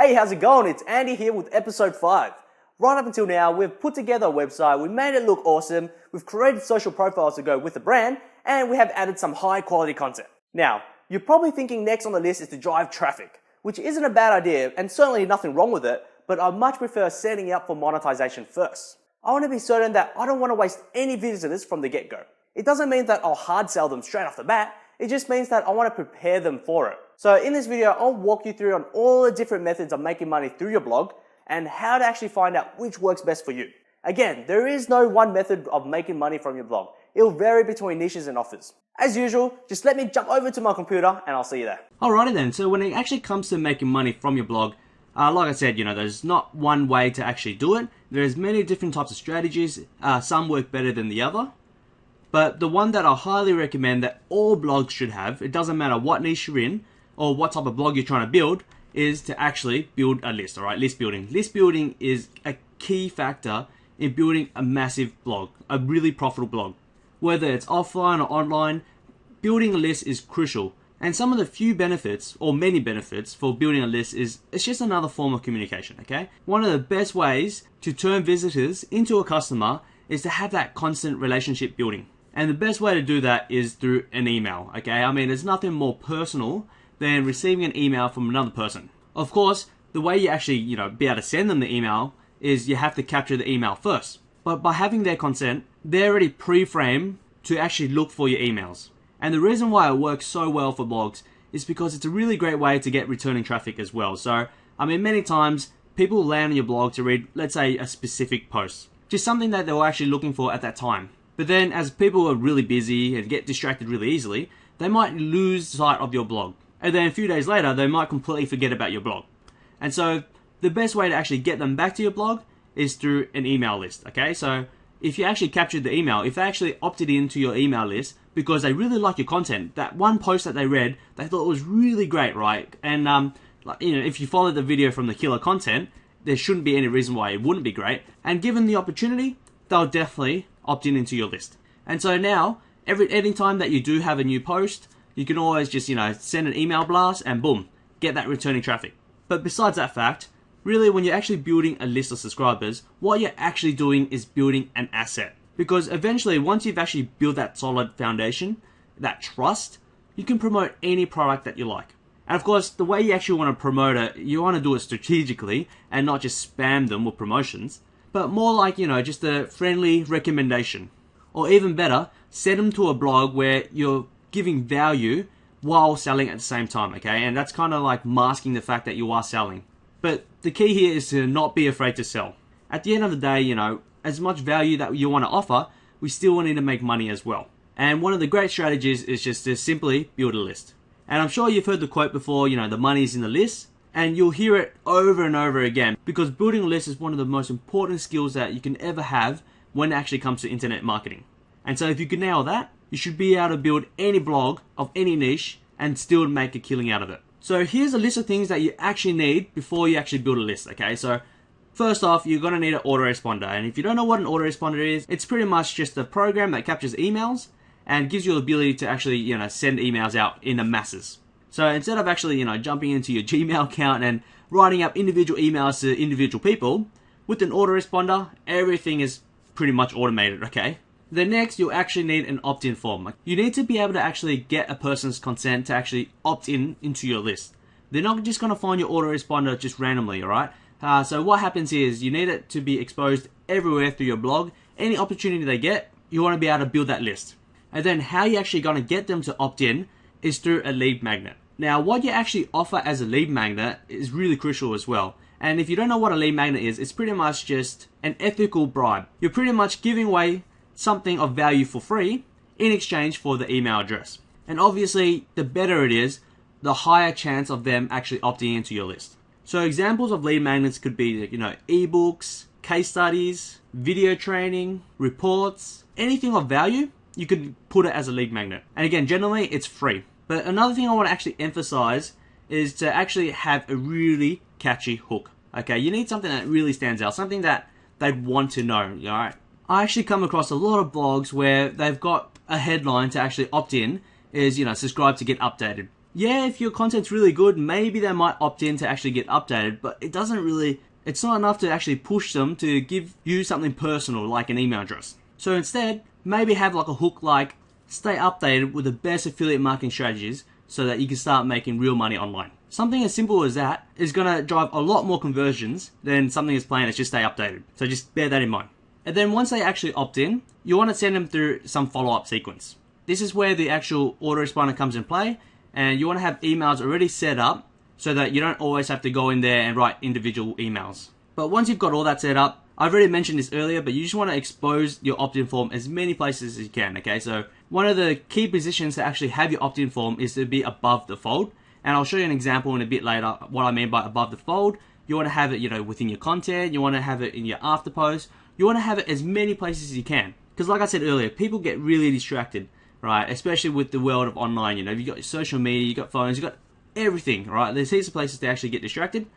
Hey, how's it going? It's Andy here with episode 5. Right up until now, we've put together a website, we made it look awesome, we've created social profiles to go with the brand, and we have added some high quality content. Now, you're probably thinking next on the list is to drive traffic, which isn't a bad idea and certainly nothing wrong with it, but I much prefer setting up for monetization first. I want to be certain that I don't want to waste any visitors from the get-go. It doesn't mean that I'll hard sell them straight off the bat, it just means that I want to prepare them for it. So in this video, I'll walk you through on all the different methods of making money through your blog and how to actually find out which works best for you. Again, there is no one method of making money from your blog. It'll vary between niches and offers. As usual, just let me jump over to my computer and I'll see you there. Alrighty then, so when it actually comes to making money from your blog, like I said, there's not one way to actually do it. There's many different types of strategies. Some work better than the other. But the one that I highly recommend that all blogs should have, it doesn't matter what niche you're in or what type of blog you're trying to build, is to actually build a list, alright? List building. List building is a key factor in building a massive blog, a really profitable blog. Whether it's offline or online, building a list is crucial. And some of the few benefits, or many benefits, for building a list is it's just another form of communication, okay? One of the best ways to turn visitors into a customer is to have that constant relationship building. And the best way to do that is through an email, okay? I mean, there's nothing more personal than receiving an email from another person. Of course, the way you actually, be able to send them the email is you have to capture the email first. But by having their consent, they're already pre-framed to actually look for your emails. And the reason why it works so well for blogs is because it's a really great way to get returning traffic as well. So, I mean, many times people land on your blog to read, let's say, a specific post. Just something that they were actually looking for at that time. But then as people are really busy and get distracted really easily, they might lose sight of your blog. And then a few days later, they might completely forget about your blog. And so the best way to actually get them back to your blog is through an email list, okay? So if you actually captured the email, if they actually opted into your email list because they really like your content, that one post that they read, they thought it was really great, right? And if you followed the video from the killer content, there shouldn't be any reason why it wouldn't be great. And given the opportunity, they'll definitely opt in into your list. And so now, any time that you do have a new post, you can always just, send an email blast and boom, get that returning traffic. But besides that fact, really when you're actually building a list of subscribers, what you're actually doing is building an asset. Because eventually, once you've actually built that solid foundation, that trust, you can promote any product that you like. And of course, the way you actually want to promote it, you want to do it strategically and not just spam them with promotions, but more like, just a friendly recommendation. Or even better, send them to a blog where you're giving value while selling at the same time, okay? And that's kind of like masking the fact that you are selling. But the key here is to not be afraid to sell. At the end of the day, as much value that you want to offer, we still need to make money as well. And one of the great strategies is just to simply build a list. And I'm sure you've heard the quote before, the money's in the list. And you'll hear it over and over again because building a list is one of the most important skills that you can ever have when it actually comes to internet marketing. And so if you can nail that, you should be able to build any blog of any niche and still make a killing out of it. So here's a list of things that you actually need before you actually build a list, okay? So first off, you're going to need an autoresponder. And if you don't know what an autoresponder is, it's pretty much just a program that captures emails and gives you the ability to actually, send emails out in the masses. So instead of actually, jumping into your Gmail account and writing up individual emails to individual people, with an autoresponder, everything is pretty much automated, okay? Then next, you'll actually need an opt-in form. You need to be able to actually get a person's consent to actually opt in into your list. They're not just going to find your autoresponder just randomly, alright? So what happens is you need it to be exposed everywhere through your blog. Any opportunity they get, you want to be able to build that list. And then how you're actually going to get them to opt in is through a lead magnet. Now, what you actually offer as a lead magnet is really crucial as well. And if you don't know what a lead magnet is, it's pretty much just an ethical bribe. You're pretty much giving away something of value for free in exchange for the email address. And obviously, the better it is, the higher chance of them actually opting into your list. So examples of lead magnets could be, ebooks, case studies, video training, reports, anything of value, you could put it as a lead magnet. And again, generally it's free. But another thing I want to actually emphasize is to actually have a really catchy hook. Okay, you need something that really stands out, something that they'd want to know, alright? I actually come across a lot of blogs where they've got a headline to actually opt in is, subscribe to get updated. Yeah, if your content's really good, maybe they might opt in to actually get updated, but it's not enough to actually push them to give you something personal like an email address. So instead, maybe have like a hook like, stay updated with the best affiliate marketing strategies so that you can start making real money online. Something as simple as that is going to drive a lot more conversions than something as plain as just stay updated. So just bear that in mind. And then once they actually opt in, you want to send them through some follow-up sequence. This is where the actual autoresponder comes in play, and you want to have emails already set up so that you don't always have to go in there and write individual emails. But once you've got all that set up, I've already mentioned this earlier, but you just want to expose your opt-in form as many places as you can, okay? So one of the key positions to actually have your opt-in form is to be above the fold. And I'll show you an example in a bit later what I mean by above the fold. You want to have it, within your content. You want to have it in your after post. You want to have it as many places as you can. Because like I said earlier, people get really distracted, right? Especially with the world of online. You've got your social media, you've got phones, you've got everything, right? There's heaps of places to actually get distracted.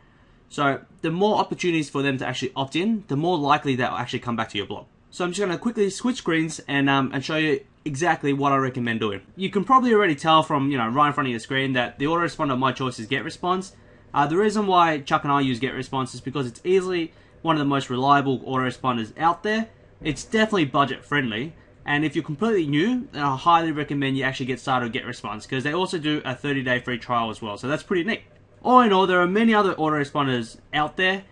So the more opportunities for them to actually opt in, the more likely they'll actually come back to your blog. So I'm just going to quickly switch screens and show you exactly what I recommend doing. You can probably already tell from right in front of your screen that the autoresponder of my choice is Getresponse. The reason why Chuck and I use Getresponse is because it's easily one of the most reliable autoresponders out there. It's definitely budget friendly, and if you're completely new, then I highly recommend you actually get started with Getresponse because they also do a 30-day free trial as well, so that's pretty neat. All in all, there are many other autoresponders out there,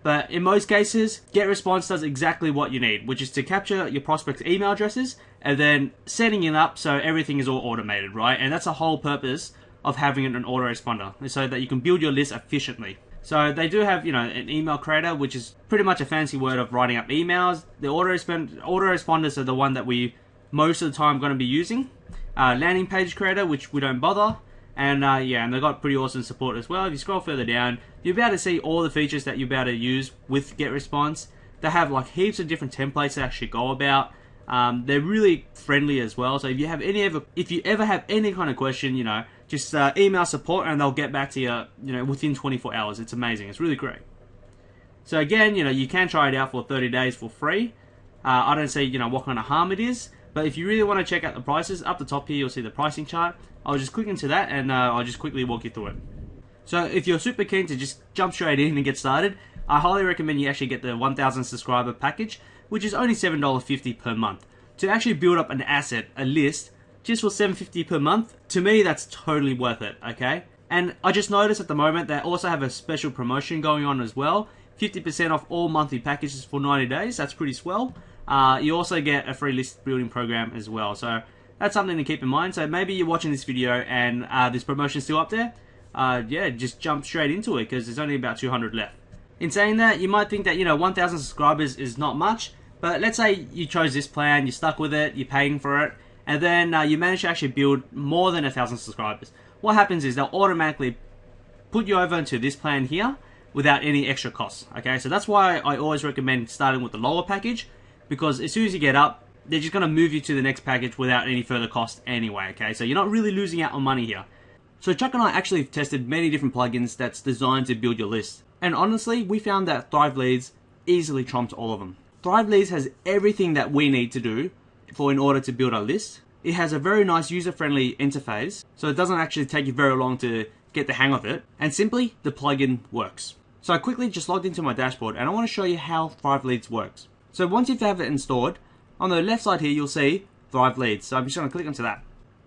but in most cases, Getresponse does exactly what you need, which is to capture your prospects' email addresses and then setting it up so everything is all automated, right? And that's the whole purpose of having an autoresponder, so that you can build your list efficiently. So they do have, an email creator, which is pretty much a fancy word of writing up emails. The autoresponders are the one that we most of the time going to be using. Landing page creator, which we don't bother. And and they've got pretty awesome support as well. If you scroll further down, you'll be able to see all the features that you'll be able to use with Getresponse. They have like heaps of different templates to actually go about. They're really friendly as well. So if you ever have any kind of question, just email support and they'll get back to you, within 24 hours. It's amazing. It's really great. So again, you can try it out for 30 days for free. I don't see, what kind of harm it is. But if you really want to check out the prices, up the top here, you'll see the pricing chart. I'll just click into that and I'll just quickly walk you through it. So if you're super keen to just jump straight in and get started, I highly recommend you actually get the 1000 subscriber package, which is only $7.50 per month. To actually build up an asset, a list, just for $7.50 per month, to me that's totally worth it, okay? And I just noticed at the moment they also have a special promotion going on as well. 50% off all monthly packages for 90 days, that's pretty swell. You also get a free list building program as well, so that's something to keep in mind. So maybe you're watching this video and this promotion's still up there. Just jump straight into it because there's only about 200 left. In saying that, you might think that 1,000 subscribers is not much, but let's say you chose this plan, you're stuck with it, you're paying for it, and then you manage to actually build more than 1,000 subscribers. What happens is they'll automatically put you over into this plan here without any extra costs. Okay, so that's why I always recommend starting with the lower package, because as soon as you get up, they're just going to move you to the next package without any further cost anyway, okay? So you're not really losing out on money here. So Chuck and I actually have tested many different plugins that's designed to build your list. And honestly, we found that Thrive Leads easily trumps all of them. Thrive Leads has everything that we need to do in order to build our list. It has a very nice user-friendly interface, so it doesn't actually take you very long to get the hang of it. And simply, the plugin works. So I quickly just logged into my dashboard and I want to show you how Thrive Leads works. So once you have it installed, on the left side here, you'll see Thrive Leads. So I'm just going to click onto that.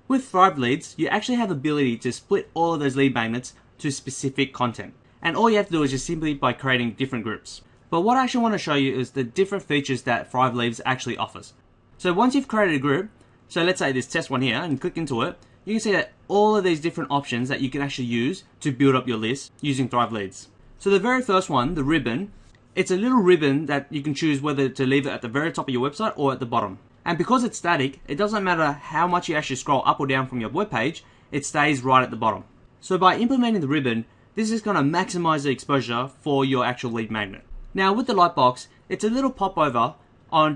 With Thrive Leads, you actually have the ability to split all of those lead magnets to specific content. And all you have to do is just simply by creating different groups. But what I actually want to show you is the different features that Thrive Leads actually offers. So once you've created a group, so let's say this test one here, and click into it, you can see that all of these different options that you can actually use to build up your list using Thrive Leads. So the very first one, the ribbon, it's a little ribbon that you can choose whether to leave it at the very top of your website or at the bottom. And because it's static, it doesn't matter how much you actually scroll up or down from your web page, it stays right at the bottom. So by implementing the ribbon, this is going to maximize the exposure for your actual lead magnet. Now with the lightbox, it's a little popover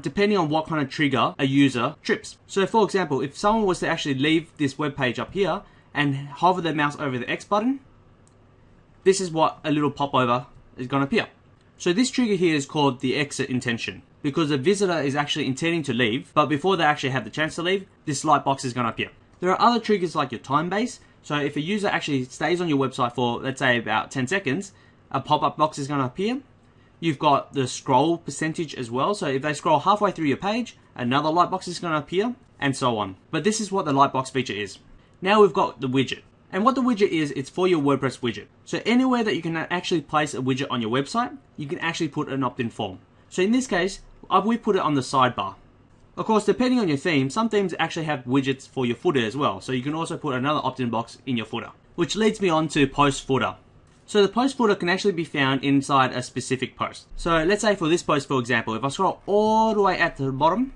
depending on what kind of trigger a user trips. So for example, if someone was to actually leave this web page up here and hover their mouse over the X button, this is what a little popover is going to appear. So this trigger here is called the exit intention, because the visitor is actually intending to leave, but before they actually have the chance to leave, this light box is going to appear. There are other triggers like your time base, So if a user actually stays on your website for, let's say, about 10 seconds, a pop-up box is going to appear. You've got the scroll percentage as well. So if they scroll halfway through your page, another lightbox is going to appear, and so on. But this is what the lightbox feature is. Now we've got the widget. And what the widget is, it's for your WordPress widget. So anywhere that you can actually place a widget on your website, you can actually put an opt-in form. So in this case, we put it on the sidebar. Of course, depending on your theme, some themes actually have widgets for your footer as well. So you can also put another opt-in box in your footer. Which leads me on to post footer. So the post footer can actually be found inside a specific post. So let's say for this post, for example, if I scroll all the way at the bottom,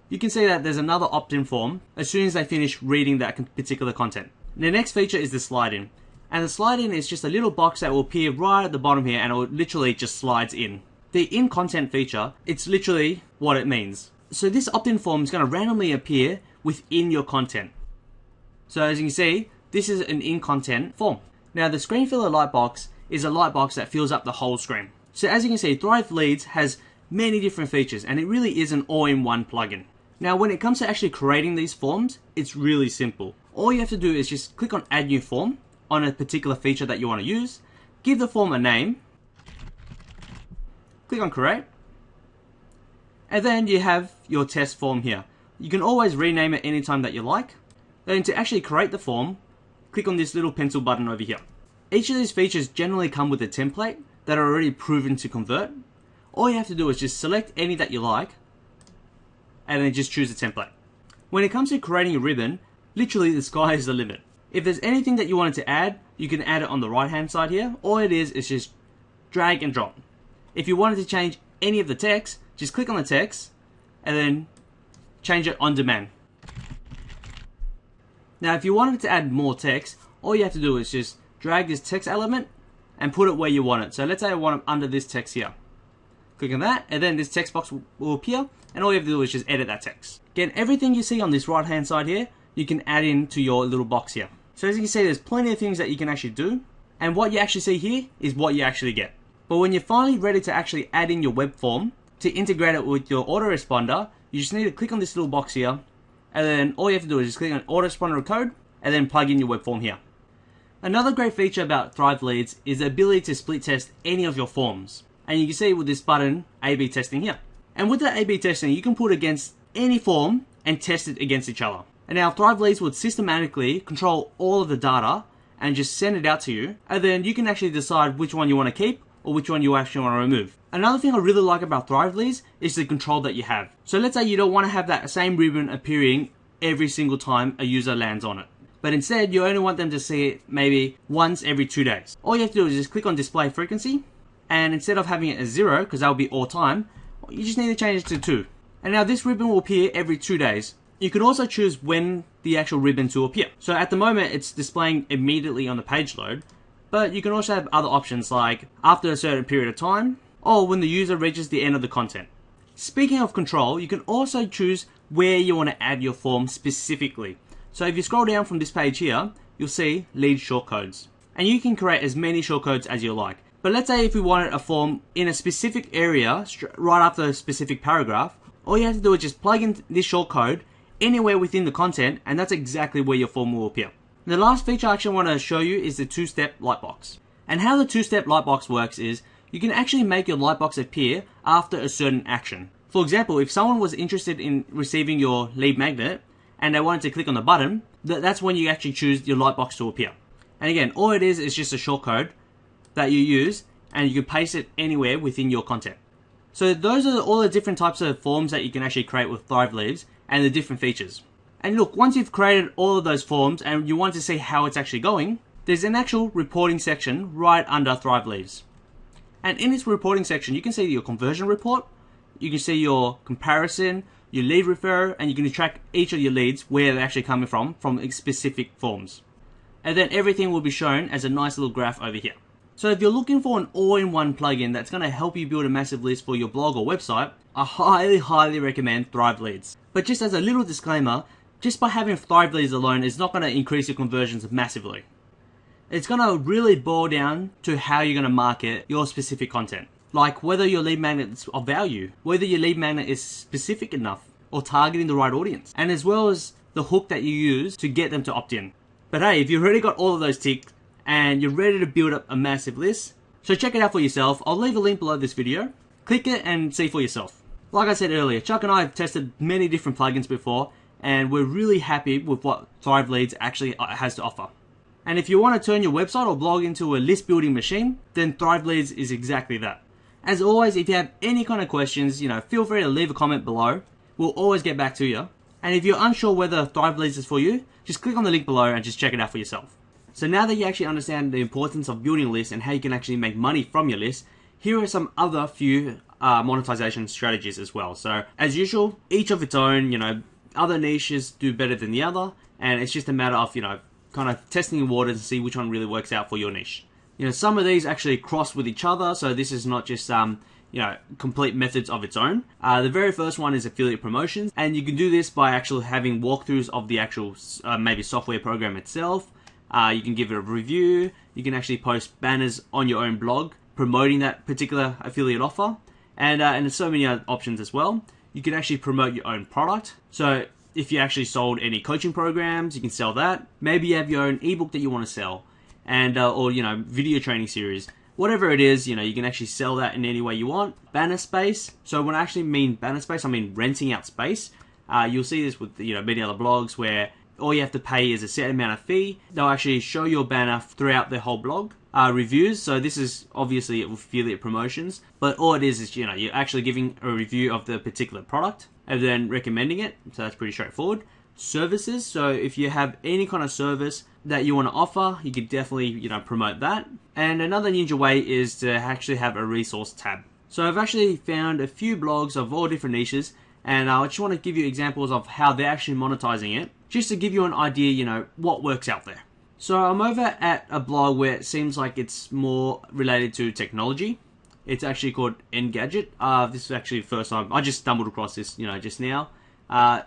you can see that there's another opt-in form as soon as they finish reading that particular content. The next feature is the slide-in. And the slide-in is just a little box that will appear right at the bottom here, and it will literally just slides in. The in-content feature, it's literally what it means. So this opt-in form is going to randomly appear within your content. So as you can see, this is an in-content form. Now the screen filler lightbox is a lightbox that fills up the whole screen. So as you can see, Thrive Leads has many different features, and it really is an all-in-one plugin. Now when it comes to actually creating these forms, it's really simple. All you have to do is just click on Add New Form on a particular feature that you want to use, give the form a name, click on Create, and then you have your test form here. You can always rename it anytime that you like. Then to actually create the form, click on this little pencil button over here. Each of these features generally come with a template that are already proven to convert. All you have to do is just select any that you like, and then just choose a template. When it comes to creating a ribbon, literally the sky is the limit. If there's anything that you wanted to add, you can add it on the right hand side here. All it is just drag and drop. If you wanted to change any of the text, just click on the text and then change it on demand. Now if you wanted to add more text, all you have to do is just drag this text element and put it where you want it. So let's say I want it under this text here. Click on that, and then this text box will appear, and all you have to do is just edit that text. Again, everything you see on this right hand side here, you can add into your little box here. So as you can see, there's plenty of things that you can actually do, and what you actually see here is what you actually get. But when you're finally ready to actually add in your web form, to integrate it with your autoresponder, you just need to click on this little box here, and then all you have to do is just click on autoresponder code, and then plug in your web form here. Another great feature about Thrive Leads is the ability to split test any of your forms. And you can see with this button, A/B testing here. And with that A/B testing, you can put against any form and test it against each other. And now Thrive Leads would systematically control all of the data and just send it out to you. And then you can actually decide which one you want to keep or which one you actually want to remove. Another thing I really like about Thrive Leads is the control that you have. So let's say you don't want to have that same ribbon appearing every single time a user lands on it. But instead, you only want them to see it maybe once every 2 days. All you have to do is just click on display frequency. And instead of having it as 0, because that will be all time, you just need to change it to 2. And now this ribbon will appear every 2 days. You can also choose when the actual ribbon to appear. So at the moment, it's displaying immediately on the page load, but you can also have other options like after a certain period of time, or when the user reaches the end of the content. Speaking of control, you can also choose where you want to add your form specifically. So if you scroll down from this page here, you'll see lead shortcodes. And you can create as many shortcodes as you like. But let's say if we wanted a form in a specific area, right after a specific paragraph, all you have to do is just plug in this shortcode anywhere within the content, and that's exactly where your form will appear. The last feature I actually want to show you is the two-step lightbox. And how the two-step lightbox works is, you can actually make your lightbox appear after a certain action. For example, if someone was interested in receiving your lead magnet, and they wanted to click on the button, that's when you actually choose your lightbox to appear. And again, all it is just a shortcode that you use, and you can paste it anywhere within your content. So those are all the different types of forms that you can actually create with Thrive Leads and the different features. And look, once you've created all of those forms and you want to see how it's actually going, there's an actual reporting section right under Thrive Leads. And in this reporting section, you can see your conversion report, you can see your comparison, your lead referrer, and you can track each of your leads where they're actually coming from specific forms. And then everything will be shown as a nice little graph over here. So if you're looking for an all-in-one plugin that's going to help you build a massive list for your blog or website, I highly recommend Thrive Leads. But just as a little disclaimer, just by having Thrive Leads alone is not going to increase your conversions massively. It's going to really boil down to how you're going to market your specific content. Like whether your lead magnet is of value, whether your lead magnet is specific enough, or targeting the right audience. And as well as the hook that you use to get them to opt in. But hey, if you've already got all of those ticked and you're ready to build up a massive list, so check it out for yourself. I'll leave a link below this video. Click it and see for yourself. Like I said earlier, Chuck and I have tested many different plugins before, and we're really happy with what Thrive Leads actually has to offer. And if you want to turn your website or blog into a list building machine, then Thrive Leads is exactly that. As always, if you have any kind of questions, feel free to leave a comment below. We'll always get back to you. And if you're unsure whether Thrive Leads is for you, just click on the link below and just check it out for yourself. So now that you actually understand the importance of building a list and how you can actually make money from your list, here are some other few monetization strategies as well. So as usual, each of its own, other niches do better than the other, and it's just a matter of, kind of testing the waters and see which one really works out for your niche. Some of these actually cross with each other, so this is not just complete methods of its own. The very first one is affiliate promotions, and you can do this by actually having walkthroughs of the actual maybe software program itself. You can give it a review. You can actually post banners on your own blog promoting that particular affiliate offer, and there's so many other options as well. You can actually promote your own product. So if you actually sold any coaching programs, you can sell that. Maybe you have your own ebook that you want to sell, and or video training series. Whatever it is, you can actually sell that in any way you want. Banner space. So when I actually mean banner space, I mean renting out space. You'll see this with many other blogs where all you have to pay is a set amount of fee. They'll actually show your banner throughout the whole blog. Reviews. So this is obviously affiliate promotions, but all it is you're actually giving a review of the particular product and then recommending it. So that's pretty straightforward. Services. So if you have any kind of service that you want to offer, you could definitely promote that. And another ninja way is to actually have a resource tab. So I've actually found a few blogs of all different niches, and I just want to give you examples of how they're actually monetizing it, just to give you an idea, what works out there. So I'm over at a blog where it seems like it's more related to technology. It's actually called Engadget. This is actually the first time I just stumbled across this, just now.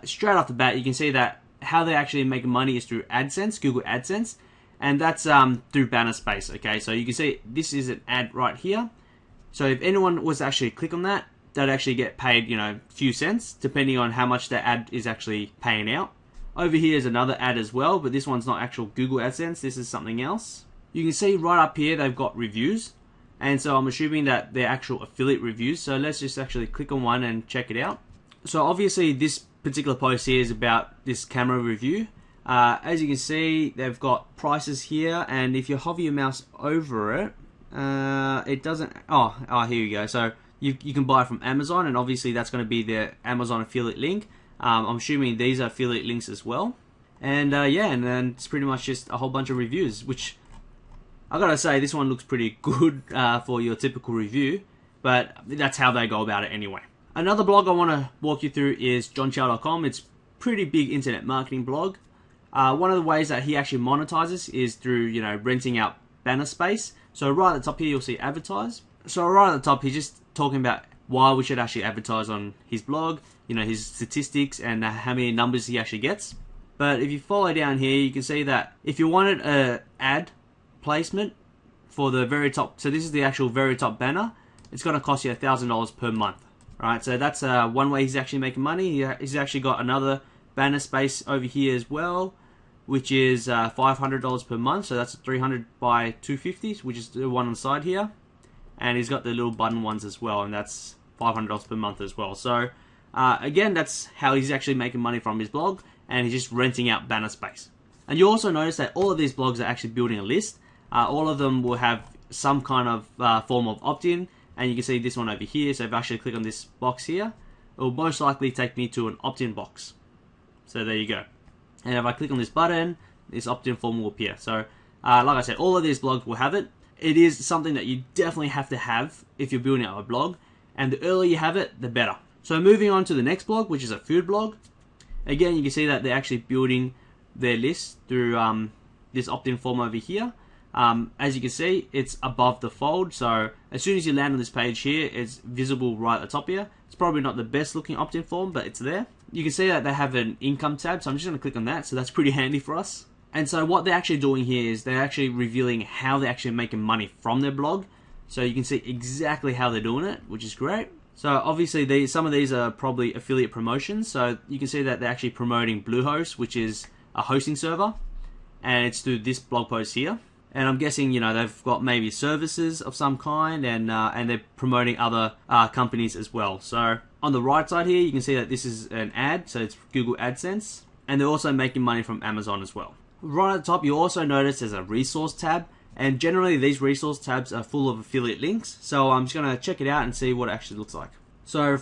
Straight off the bat, you can see that how they actually make money is through AdSense, Google AdSense, and that's through banner space. Okay, so you can see this is an ad right here. So if anyone was to actually click on that, they'd actually get paid, few cents, depending on how much their ad is actually paying out. Over here is another ad as well, but this one's not actual Google AdSense, this is something else. You can see right up here they've got reviews, and so I'm assuming that they're actual affiliate reviews. So let's just actually click on one and check it out. So obviously this particular post here is about this camera review. As you can see, they've got prices here, and if you hover your mouse over it, it doesn't, here we go. So you can buy it from Amazon, and obviously that's going to be their Amazon affiliate link. I'm assuming these are affiliate links as well. And yeah, and then it's pretty much just a whole bunch of reviews, which I gotta say, this one looks pretty good for your typical review, but that's how they go about it anyway. Another blog I want to walk you through is johnchow.com. It's a pretty big internet marketing blog. One of the ways that he actually monetizes is through, renting out banner space. So right at the top here, you'll see advertise. So right at the top, he's just talking about why we should actually advertise on his blog, his statistics and how many numbers he actually gets. But if you follow down here, you can see that if you wanted an ad placement for the very top, so this is the actual very top banner, it's going to cost you $1,000 per month. Right, so that's one way he's actually making money. He's actually got another banner space over here as well, which is $500 per month. So that's 300 by 250, which is the one on the side here. And he's got the little button ones as well, and that's $500 per month as well. So again, that's how he's actually making money from his blog, and he's just renting out banner space. And you also notice that all of these blogs are actually building a list. All of them will have some kind of form of opt-in. And you can see this one over here. So if I actually click on this box here, it will most likely take me to an opt-in box. So there you go. And if I click on this button, this opt-in form will appear. So like I said, all of these blogs will have it. It is something that you definitely have to have if you're building out a blog. And the earlier you have it, the better. So moving on to the next blog, which is a food blog. Again, you can see that they're actually building their list through this opt-in form over here. As you can see, it's above the fold, so as soon as you land on this page here, it's visible right at the top here. It's probably not the best looking opt-in form, but it's there. You can see that they have an income tab, so I'm just going to click on that, so that's pretty handy for us. And so what they're actually doing here is they're actually revealing how they're actually making money from their blog. So you can see exactly how they're doing it, which is great. So obviously some of these are probably affiliate promotions. So you can see that they're actually promoting Bluehost, which is a hosting server, and it's through this blog post here. And I'm guessing, you know, they've got maybe services of some kind, and they're promoting other companies as well. So on the right side here, you can see that this is an ad, so it's Google AdSense, and they're also making money from Amazon as well. Right at the top, you also notice there's a resource tab, and generally these resource tabs are full of affiliate links. So I'm just going to check it out and see what it actually looks like. So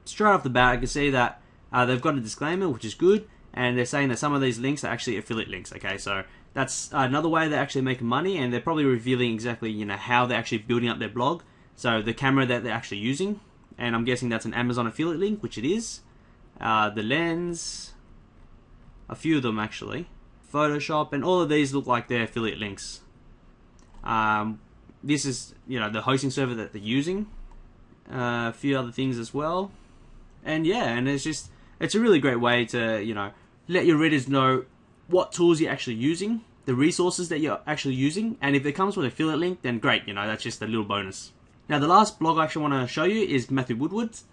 straight off the bat, I can see that they've got a disclaimer, which is good, and they're saying that some of these links are actually affiliate links. Okay, so that's another way they're actually making money, and they're probably revealing exactly, you know, how they're actually building up their blog. So the camera that they're actually using, and I'm guessing that's an Amazon affiliate link, which it is. The lens, a few of them actually, Photoshop, and all of these look like they're affiliate links. This is, you know, the hosting server that they're using. A few other things as well, and yeah, and it's a really great way to, you know, let your readers know what tools you're actually using, the resources that you're actually using, and if it comes with an affiliate link, then great, you know, that's just a little bonus. Now the last blog I actually want to show you is Matthew Woodward's.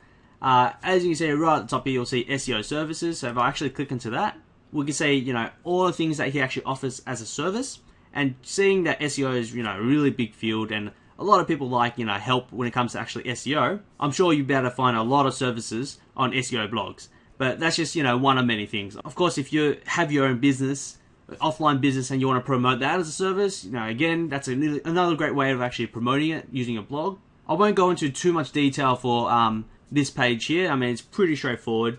As you can see right at the top here, you'll see SEO Services. So if I actually click into that, we can see, you know, all the things that he actually offers as a service, and seeing that SEO is, you know, a really big field, and a lot of people like, you know, help when it comes to actually SEO. I'm sure you'll be able to find a lot of services on SEO blogs. But that's just, you know, one of many things. Of course, if you have your own business, offline business, and you want to promote that as a service, you know, again, that's another great way of actually promoting it using a blog. I won't go into too much detail for this page here. I mean, it's pretty straightforward.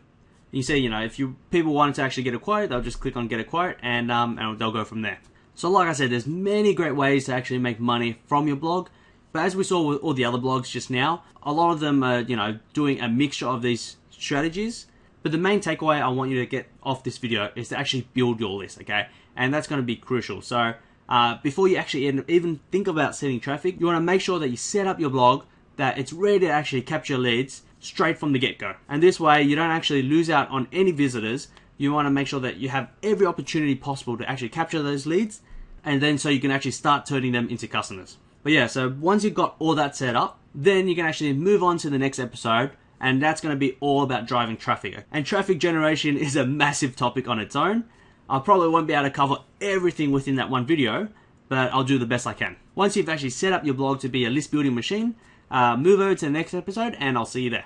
You see, you know, if people wanted to actually get a quote, they'll just click on get a quote, and they'll go from there. So like I said, there's many great ways to actually make money from your blog. But as we saw with all the other blogs just now, a lot of them are, you know, doing a mixture of these strategies. But the main takeaway I want you to get off this video is to actually build your list, okay? And that's going to be crucial. So before you actually even think about setting traffic, you want to make sure that you set up your blog, that it's ready to actually capture leads straight from the get-go. And this way, you don't actually lose out on any visitors. You want to make sure that you have every opportunity possible to actually capture those leads, and then so you can actually start turning them into customers. But yeah, so once you've got all that set up, then you can actually move on to the next episode, and that's going to be all about driving traffic. And traffic generation is a massive topic on its own. I probably won't be able to cover everything within that one video, but I'll do the best I can. Once you've actually set up your blog to be a list building machine, move over to the next episode, and I'll see you there.